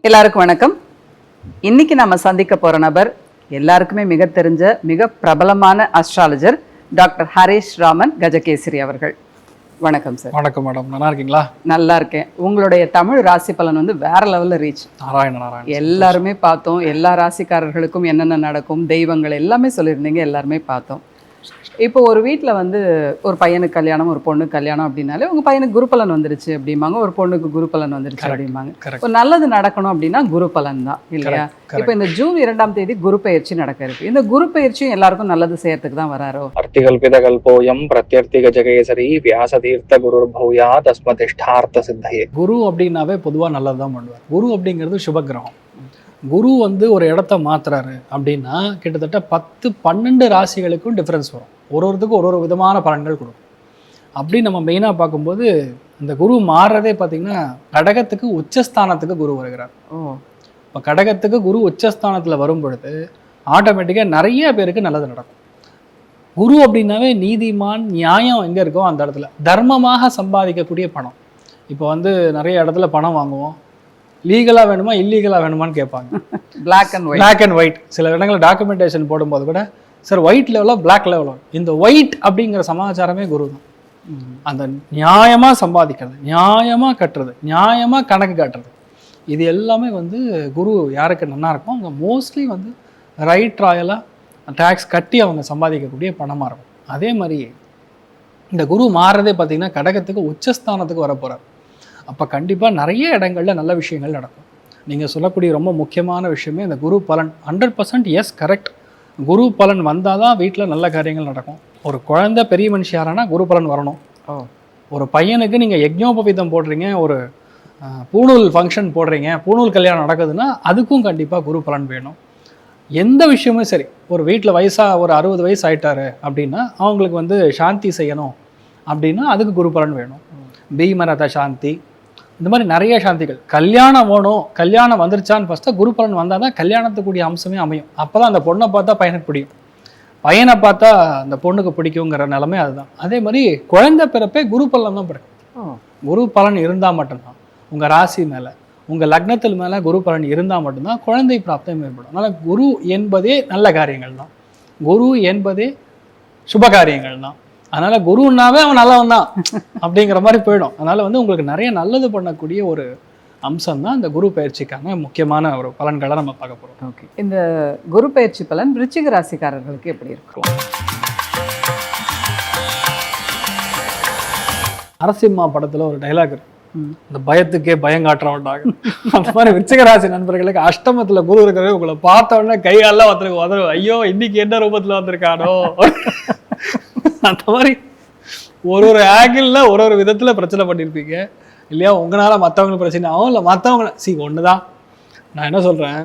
எல்லாருக்கும் வணக்கம். இன்னைக்கு நம்ம சந்திக்க போற நபர் எல்லாருக்குமே மிக தெரிஞ்ச மிக பிரபலமான அஸ்ட்ராலஜர் டாக்டர் ஹரீஷ் ராமன் கஜகேசரி அவர்கள். வணக்கம் சார். வணக்கம் மேடம், நல்லா இருக்கீங்களா? நல்லா இருக்கேன். உங்களுடைய தமிழ் ராசி பலன் வந்து வேற லெவல்ல ரீச். நாராயண எல்லாருமே பார்த்தோம். எல்லா ராசிக்காரர்களுக்கும் என்னென்ன நடக்கும், தெய்வங்கள் எல்லாமே சொல்லியிருந்தீங்க, எல்லாருமே பார்த்தோம். இப்போ ஒரு வீட்டில் வந்து ஒரு பையனுக்கு கல்யாணம், ஒரு பொண்ணுக்கு கல்யாணம் அப்படின்னாலே உங்கள் பையனுக்கு குரு பலன் வந்துருச்சு அப்படிம்பாங்க, ஒரு பொண்ணுக்கு குரு பலன் வந்துருச்சு அப்படிம்பாங்க. ஒரு நல்லது நடக்கணும் அப்படின்னா குரு பலன் தான் இல்லையா? இப்போ இந்த ஜூன் 2ஆம் தேதி குரு பயிற்சி நடக்க இருக்கு. இந்த குரு பயிற்சியும் எல்லாருக்கும் நல்லது செய்யறதுக்கு தான் வராரோ? அர்த்திகல்பித கல்போயம் பிரத்யர்த்தி கஜகேசரி வியாசதீர்த்த குரு பூயா தஸ்மதிஷ்டார்த்த சித்தையே. குரு அப்படின்னாவே பொதுவாக நல்லது தான் பண்ணுவார். குரு அப்படிங்கிறது சுபகிரகம். குரு வந்து ஒரு இடத்த மாத்துறாரு அப்படின்னா கிட்டத்தட்ட 10-12 ராசிகளுக்கும் டிஃப்ரென்ஸ் வரும். ஒருத்தருக்கும் ஒரு விதமான பலன்கள் கொடுக்கும். அப்படி நம்ம மெயினாக பார்க்கும்போது இந்த குரு மாறுறதே பார்த்தீங்கன்னா கடகத்துக்கு உச்சஸ்தானத்துக்கு குரு வருகிறார். இப்போ கடகத்துக்கு குரு உச்சஸ்தானத்தில் வரும் பொழுது ஆட்டோமேட்டிக்காக நிறைய பேருக்கு நல்லது நடக்கும். குரு அப்படின்னாவே நீதிமான், நியாயம் எங்கே இருக்கோ அந்த இடத்துல தர்மமாக சம்பாதிக்கக்கூடிய பணம். இப்போ வந்து நிறைய இடத்துல பணம் வாங்குவோம், லீகலாக வேணுமா இல்லீகலாக வேணுமான்னு கேட்பாங்க. Black and white. சில இடங்களில் டாக்குமெண்டேஷன் போடும்போது கூட சார் ஒயிட் லெவலோ பிளாக் லெவலோ, இந்த ஒயிட் அப்படிங்கிற சமாச்சாரமே குரு தான். அந்த நியாயமாக சம்பாதிக்கிறது, நியாயமாக கட்டுறது, நியாயமாக கணக்கு காட்டுறது, இது எல்லாமே வந்து குரு யாருக்கு நல்லா இருக்கும் அவங்க மோஸ்ட்லி வந்து ரைட் ராயலாக டேக்ஸ் கட்டி அவங்க சம்பாதிக்கக்கூடிய பணமாக இருக்கும். அதே மாதிரி இந்த குரு மாறுறதே பார்த்திங்கன்னா கடகத்துக்கு உச்சஸ்தானத்துக்கு வரப்போகிறார். அப்போ கண்டிப்பாக நிறைய இடங்களில் நல்ல விஷயங்கள் நடக்கும். நீங்கள் சொல்லக்கூடிய ரொம்ப முக்கியமான விஷயமே இந்த குரு பலன். 100% எஸ், கரெக்ட். குரு பலன் வந்தால் தான் வீட்டில் நல்ல காரியங்கள் நடக்கும். ஒரு குழந்தை பெரிய மனுஷி யாரானா குரு பலன் வரணும். ஒரு பையனுக்கு நீங்கள் யஜ்ஞோபவீதம் போடுறீங்க, ஒரு பூணூல் ஃபங்க்ஷன் போடுறீங்க, பூணூல் கல்யாணம் நடக்குதுன்னா அதுக்கும் கண்டிப்பாக குரு பலன் வேணும். எந்த விஷயமும் சரி, ஒரு வீட்டில் ஒரு 60 வயசு ஆயிட்டாரு அப்படின்னா அவங்களுக்கு வந்து சாந்தி செய்யணும் அப்படின்னா அதுக்கு குரு பலன் வேணும். பீமரத சாந்தி, இந்த மாதிரி நிறைய சாந்திகள். கல்யாணம் வேணும், கல்யாணம் வந்துருச்சான்னு ஃபஸ்ட்டு குரு பலன் வந்தால் தான் கல்யாணத்துக்குரிய அம்சமே அமையும். அப்போ தான் அந்த பொண்ணை பார்த்தா பையனுக்கு பிடிக்கும், பையனை பார்த்தா அந்த பொண்ணுக்கு பிடிக்குங்கிற நிலைமை அதுதான். அதே மாதிரி குழந்தை பிறப்பே குரு பலன் தான் பிறக்கும். குரு பலன் இருந்தால் மட்டும்தான் உங்கள் ராசி மேலே, உங்கள் லக்னத்தில் மேலே குரு பலன் இருந்தால் மட்டும்தான் குழந்தை பிராப்தம் ஏற்படும். அதனால் குரு என்பதே நல்ல காரியங்கள் தான், குரு என்பதே சுப காரியங்கள் தான். அதனால் குருன்னாவே அவன் நல்லவன் தான் அப்படிங்கிற மாதிரி போயிடும். அதனால் வந்து உங்களுக்கு நிறைய நல்லது பண்ணக்கூடிய ஒரு அம்சம் தான் இந்த குரு பயிற்சிக்கான முக்கியமான ஒரு பலன்களை நம்ம பார்க்க போகிறோம். ஓகே, இந்த குரு பயிற்சி பலன் விருச்சிக ராசிக்காரர்களுக்கு எப்படி இருக்கும்? நரசிம்மா படத்தில் ஒரு டைலாக் இருக்கு, இந்த பயத்துக்கே பயங்காட்டுறவன்டாக. அந்த மாதிரி விருச்சிக ராசி நண்பர்களுக்கு அஷ்டமத்தில் குரு இருக்கிறவே உங்களை பார்த்த உடனே கையாலாம் வந்துருக்கு, ஐயோ இன்னைக்கு என்ன ரூபத்தில் வந்திருக்கானோ. அந்த மாதிரி ஒரு ஆங்கிள் ஒரு விதத்தில் பிரச்சனை பண்ணியிருப்பீங்க இல்லையா? உங்களால் மற்றவங்களுக்கு பிரச்சனை ஆகும், இல்லை மற்றவங்க ஒன்று தான். நான் என்ன சொல்கிறேன்,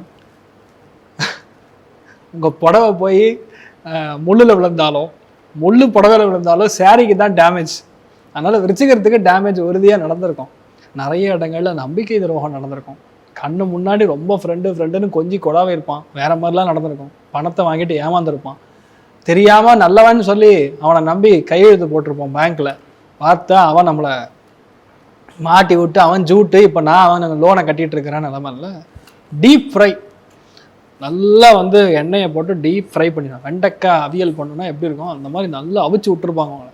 உங்கள் புடவை போய் முள்ளில் விழுந்தாலும், முள்ளு புடவையில் விழுந்தாலும் சாரிக்கு தான் டேமேஜ். அதனால் விருச்சிகத்துக்கு டேமேஜ் உறுதியாக நடந்திருக்கும். நிறைய இடங்களில் நம்பிக்கை துரோகம் நடந்திருக்கும். கண்ணு முன்னாடி ரொம்ப ஃப்ரெண்டுன்னு கொஞ்சி கொடாவே இருப்பான், வேறு மாதிரிலாம் நடந்திருக்கும். பணத்தை வாங்கிட்டு ஏமாந்துருப்பான், தெரியாமல் நல்லவன்னு சொல்லி அவனை நம்பி கையெழுத்து போட்டிருப்போம் பேங்க்கில். பார்த்தா அவன் நம்மளை மாட்டி விட்டு அவன் ஜூட்டு, இப்போ நான் அவன் லோனை கட்டிகிட்டு இருக்கிறேன் நிலமல்ல. டீப் ஃப்ரை, நல்லா வந்து எண்ணெயை போட்டு டீப் ஃப்ரை பண்ணிடுவான். வெண்டைக்காய் அவியல் பண்ணணுன்னா எப்படி இருக்கும் அந்த மாதிரி நல்லா அவிச்சு விட்டுருப்பாங்க அவங்கள.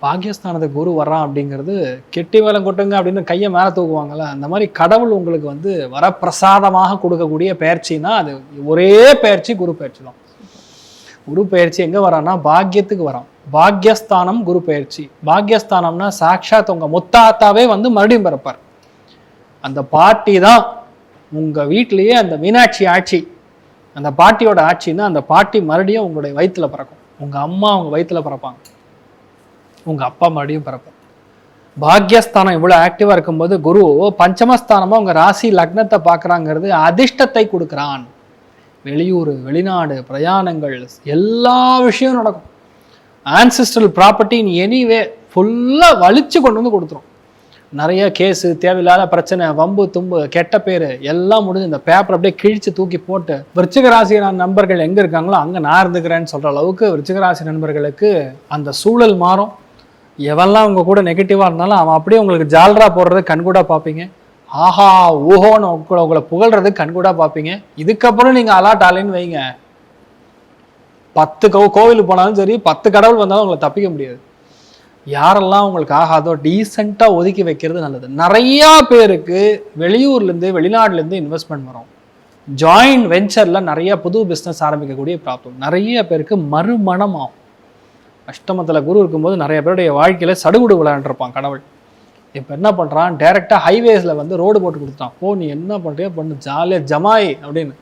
பாகிஸ்தானத்துக்கு குரு வர்றான் அப்படிங்கிறது கெட்டி வேலம் கொட்டுங்க அப்படின்னு கையை மேலே தூக்குவாங்கள்ல, அந்த மாதிரி கடவுள் உங்களுக்கு வந்து வரப்பிரசாதமாக கொடுக்கக்கூடிய பயிற்சின்னா அது ஒரே பயிற்சி குரு பயிற்சி தான். குரு பயிற்சி எங்கே வரான்னா பாக்கியத்துக்கு வரான். பாக்யஸ்தானம் குரு பயிற்சி. பாக்யஸ்தானம்னா சாட்சாத் உங்கள் முத்தாத்தாவே வந்து மறுபடியும் பிறப்பார். அந்த பாட்டி தான் உங்கள் வீட்டிலேயே அந்த மீனாட்சி ஆட்சி, அந்த பாட்டியோட ஆட்சின்னா அந்த பாட்டி மறுபடியும் உங்களுடைய வயிற்றில் பிறக்கும். உங்கள் அம்மா அவங்க வயிற்றில் பிறப்பாங்க, உங்கள் அப்பா மறுபடியும் பிறப்பார். பாக்யஸ்தானம் இவ்வளோ ஆக்டிவாக இருக்கும்போது குரு பஞ்சமஸ்தானமாக உங்கள் ராசி லக்னத்தை பார்க்குறாங்கிறது அதிர்ஷ்டத்தை கொடுக்குறான். வெளியூர், வெளிநாடு, பிரயாணங்கள், எல்லா விஷயமும் நடக்கும். ஆன்சிஸ்ட்ரல் ப்ராப்பர்ட்டி இன் எனிவே ஃபுல்லாக வலிச்சு கொண்டு வந்து கொடுத்துரும். நிறைய கேஸு, தேவையில்லாத பிரச்சனை, வம்பு தும்பு, கெட்ட பேர் எல்லாம் முடிஞ்சு இந்த பேப்பர் அப்படியே கிழிச்சு தூக்கி போட்டு விருச்சிக ராசி நண்பர்கள் எங்கே இருக்காங்களோ அங்கே நான் இருந்துக்கிறேன்னு சொல்கிற அளவுக்கு விருச்சிக ராசி நண்பர்களுக்கு அந்த சூழல் மாறும். எவெல்லாம் உங்கள் கூட நெகட்டிவாக இருந்தாலும் அவன் அப்படியே உங்களுக்கு ஜால்ரா போடுறத கண்கூடாக பார்ப்பீங்க. ஆஹா ஊஹோன்னு உங்களை புகழ்றது கண்கூடா பார்ப்பீங்க. இதுக்கப்புறம் நீங்கள் அலாட் ஆலைன்னு வைங்க, 10 கோவிலுக்கு போனாலும் சரி, 10 கடவுள் வந்தாலும் உங்களை தப்பிக்க முடியாது. யாரெல்லாம் உங்களுக்கு ஆகாதோ டீசெண்டாக ஒதுக்கி வைக்கிறது நல்லது. நிறையா பேருக்கு வெளியூர்லேருந்து வெளிநாடுலேருந்து இன்வெஸ்ட்மெண்ட் வரும். ஜாயிண்ட் வெஞ்சரில் நிறைய புது பிஸ்னஸ் ஆரம்பிக்கக்கூடிய ப்ராப்ளம். நிறைய பேருக்கு மறுமணம் ஆகும். அஷ்டமத்தில் குரு இருக்கும்போது நிறைய பேருடைய வாழ்க்கையில் சடுகுடு விளையாண்டுருப்பான் கடவுள். இப்போ என்ன பண்ணுறான், டைரெக்டாக ஹைவேஸில் வந்து ரோடு போட்டு கொடுத்தான். நீ என்ன பண்ணுறியோ பண்ணு, ஜாலியாக ஜமாய் அப்படின்னு.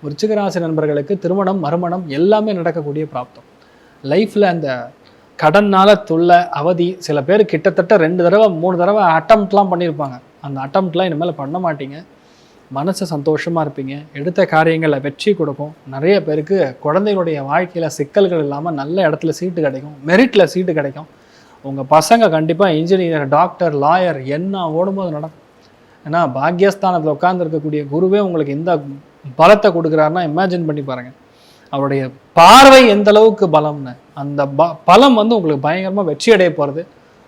விருச்சிக ராசி நண்பர்களுக்கு திருமணம் மறுமணம் எல்லாமே நடக்கக்கூடிய பிராப்தம். லைஃப்பில் அந்த கடனால் துள்ள அவதி, சில பேர் கிட்டத்தட்ட 2 தடவை 3 தடவை அட்டம்ப்ட்லாம் பண்ணியிருப்பாங்க. அந்த அட்டம்ப்ட்லாம் இனிமேல் பண்ண மாட்டீங்க. மனசு சந்தோஷமாக இருப்பீங்க. எடுத்த காரியங்களில் வெற்றி கொடுக்கும். நிறைய பேருக்கு குழந்தைகளுடைய வாழ்க்கையில் சிக்கல்கள் இல்லாமல் நல்ல இடத்துல சீட்டு கிடைக்கும், மெரிட்டில் சீட்டு கிடைக்கும். உங்கள் பசங்க கண்டிப்பாக இன்ஜினியர், டாக்டர், லாயர் என்ன ஓடும்போது நடக்கும். ஏன்னா பாக்யஸ்தானத்தில் உட்கார்ந்துருக்கக்கூடிய குருவே உங்களுக்கு இந்த பலத்தை கொடுக்குறாருன்னா இமேஜின் பண்ணி பாருங்கள். அவருடைய பார்வை எந்த அளவுக்கு பலம்னு. அந்த பலம் வந்து உங்களுக்கு பயங்கரமாக வெற்றி அடைய போகிறது.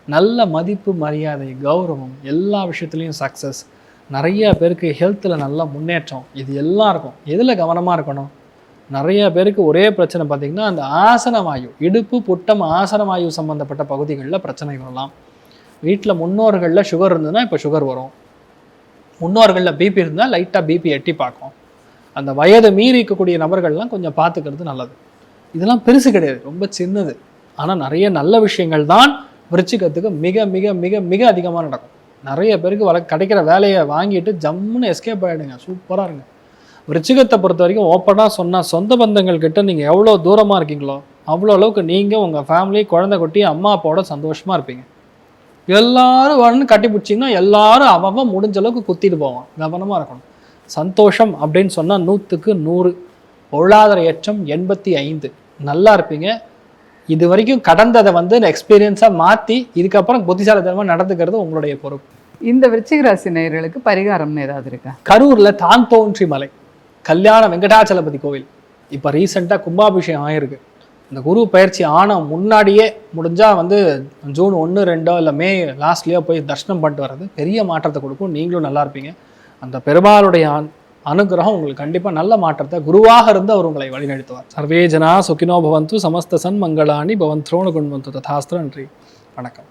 நல்ல மதிப்பு, மரியாதை, கௌரவம், எல்லா விஷயத்துலையும் சக்ஸஸ். நிறைய பேருக்கு ஹெல்த்தில் நல்ல முன்னேற்றம். இது எல்லாம் இருக்கும். எதில் கவனமாக இருக்கணும், நிறைய பேருக்கு ஒரே பிரச்சனை பார்த்திங்கன்னா அந்த ஆசனவாயு, இடுப்பு புட்டம் ஆசனவாயு சம்மந்தப்பட்ட பகுதிகளில் பிரச்சனை வரலாம். வீட்டில் முன்னோர்களில் சுகர் இருந்ததுன்னா இப்போ சுகர் வரும். முன்னோர்களில் பிபி இருந்தால் லைட்டாக பிபி எட்டி பார்க்கும். அந்த வயது மீறி இருக்கக்கூடிய நபர்கள்லாம் கொஞ்சம் பார்த்துக்கிறது நல்லது. இதெல்லாம் பெருசு கிடையாது, ரொம்ப சின்னது. ஆனால் நிறைய நல்ல விஷயங்கள் தான் விருச்சிகத்துக்கு மிக மிக மிக மிக அதிகமாக நடக்கும். நிறைய பேருக்கு கிடைக்கிற வேலையை வாங்கிட்டு ஜம்முன்னு எஸ்கேப் ஆகிடுங்க, சூப்பராக இருங்க. விருச்சிகத்தை பொறுத்த வரைக்கும் ஓப்பனாக சொன்னால், சொந்த பந்தங்கள் கிட்ட நீங்கள் எவ்வளோ தூரமாக இருக்கீங்களோ அவ்வளோ அளவுக்கு நீங்கள் உங்கள் ஃபேமிலி, குழந்தை குட்டி, அம்மா அப்பாவோட சந்தோஷமாக இருப்பீங்க. எல்லாரும் வரணும்னு கட்டி பிடிச்சிங்கன்னா எல்லாரும் அவன் முடிஞ்ச அளவுக்கு குத்திட்டு போவான். கவனமாக இருக்கணும். சந்தோஷம் அப்படின்னு சொன்னால் 100க்கு 100. பொருளாதார ஏற்றம் 85. நல்லா இருப்பீங்க. இது வரைக்கும் கடந்ததை வந்து எக்ஸ்பீரியன்ஸாக மாற்றி இதுக்கப்புறம் புத்திசாலித்தனமாக நடந்துக்கிறது உங்களுடைய பொறுப்பு. இந்த விருச்சிக ராசி நேயர்களுக்கு பரிகாரம்னு ஏதாவது இருக்கா? கரூரில் தான் தோன்றி மலை கல்யாண வெங்கடாச்சலபதி கோவில் இப்போ ரீசெண்டாக கும்பாபிஷேகம் ஆகிருக்கு. இந்த குரு பயிற்சி ஆன முன்னாடியே முடிஞ்சால் வந்து ஜூன் 1, 2 இல்லை மே லாஸ்ட்லேயோ போய் தரிசனம் பண்ணிட்டு வர்றது பெரிய மாற்றத்தை கொடுக்கும். நீங்களும் நல்லா இருப்பீங்க. அந்த பெருமாளுடைய அனுகிரகம் உங்களுக்கு கண்டிப்பாக நல்ல மாற்றத்தை, குருவாக இருந்து அவர் உங்களை வழிநடத்துவார். சர்வே ஜனா சுகினோ பவந்து, சமஸ்த சன் மங்களானி பவந்த்ரோணு குண்வந்து ததாஸ்திர. நன்றி, வணக்கம்.